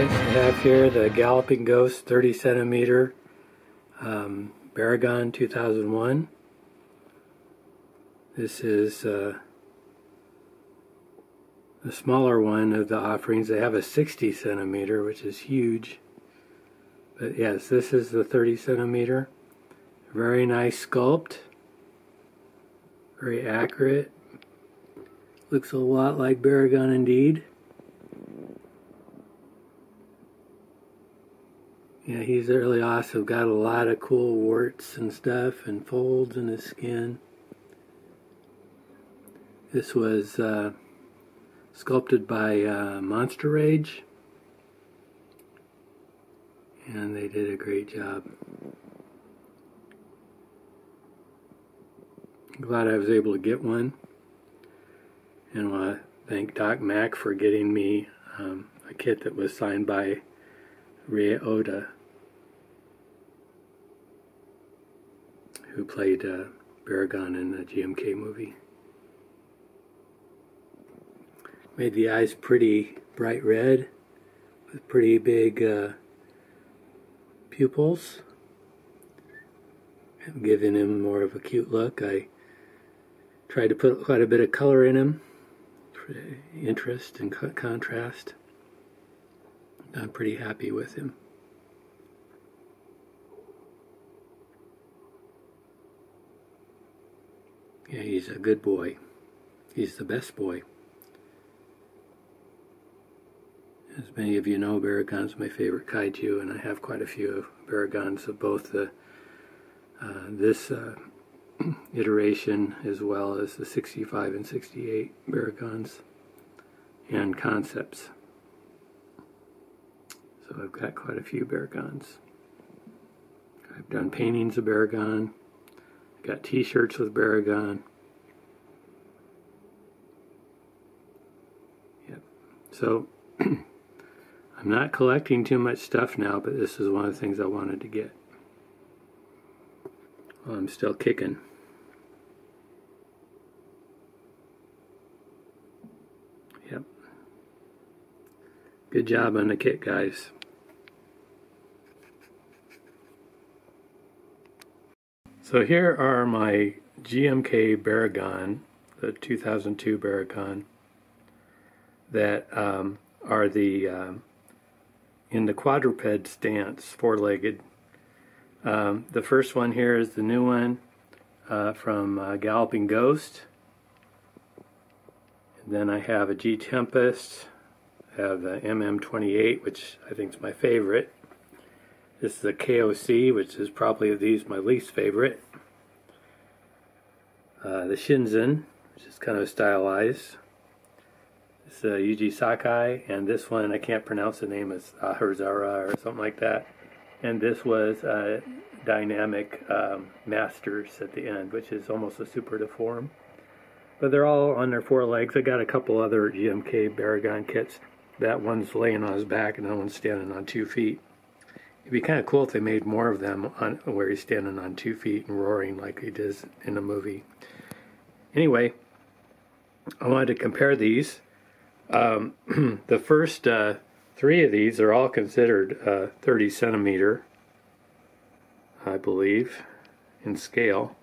guys, I have here the Galloping Ghost 30 centimeter Baragon 2001. This is the smaller one of the offerings. They have a 60 centimeter, which is huge. But yes, this is the 30 centimeter. Very nice sculpt. Very accurate. Looks a lot like Baragon indeed. Yeah, he's really awesome. Got a lot of cool warts and stuff and folds in his skin. This was sculpted by Monster Rage, and they did a great job. Glad I was able to get one, and I want to thank Doc Mack for getting me a kit that was signed by Rie Oda, who played Baragon in the GMK movie. Made the eyes pretty bright red with pretty big pupils, giving him more of a cute look. I tried to put quite a bit of color in him for interest and contrast. I'm pretty happy with him. Yeah, he's a good boy. He's the best boy. As many of you know, Baragon's my favorite kaiju, and I have quite a few Baragons of both the this iteration as well as the 65 and 68 Baragons and concepts. So I've got quite a few Baragons. I've done paintings of Baragon. I've got t-shirts with Baragon. Yep. So I'm not collecting too much stuff now, but this is one of the things I wanted to get. Well, I'm still kicking. Yep. Good job on the kit, guys. So here are my GMK Baragon, the 2002 Baragon, that are the in the quadruped stance, four-legged. The first one here is the new one from Galloping Ghost. And then I have a G Tempest. I have the MM28, which I think is my favorite. This is a KOC, which is probably of these my least favorite. The Shinzen, which is kind of stylized. This is Yuji Sakai, and this one I can't pronounce the name, is Herzara or something like that. And this was Dynamic Masters at the end, which is almost a super deform. But they're all on their four legs. I got a couple other GMK Baragon kits. That one's laying on his back and that one's standing on 2 feet. It'd be kind of cool if they made more of them on where he's standing on 2 feet and roaring like he does in the movie. Anyway, I wanted to compare these. The first 3 of these are all considered 30 centimeter, I believe, in scale,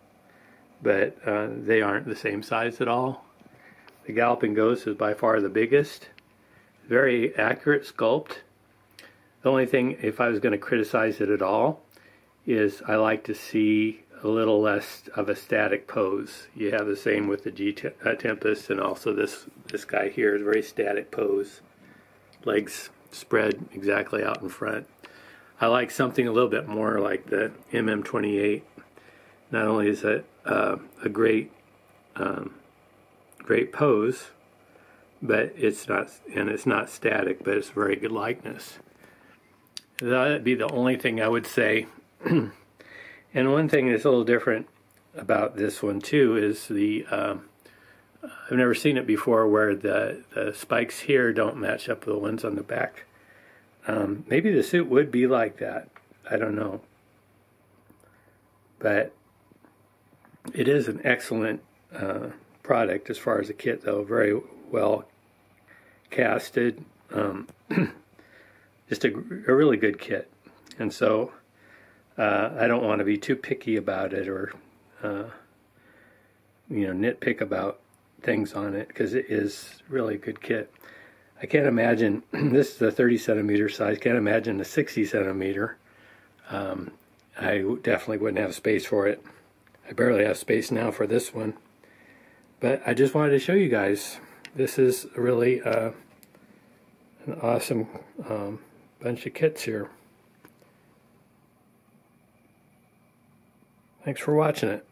but they aren't the same size at all. The Galloping Ghost is by far the biggest. Very accurate sculpt. The only thing, if I was going to criticize it at all, is I like to see a little less of a static pose. You have the same with the G Tempest, and also this guy here is a very static pose. Legs spread exactly out in front. I like something a little bit more like the MM28. Not only is it a great pose, but it's not static, but it's very good likeness. That'd be the only thing I would say. And one thing that's a little different about this one too is the I've never seen it before where the spikes here don't match up with the ones on the back. Maybe the suit would be like that. I don't know. But it is an excellent product as far as a kit, though. Very well casted. just a really good kit. And so I don't want to be too picky about it, or nitpick about things on it, because it is really a good kit. I can't imagine, this is a 30 centimeter size, can't imagine a 60 centimeter. I definitely wouldn't have space for it. I barely have space now for this one. But I just wanted to show you guys, this is really an awesome bunch of kits here. Thanks for watching it.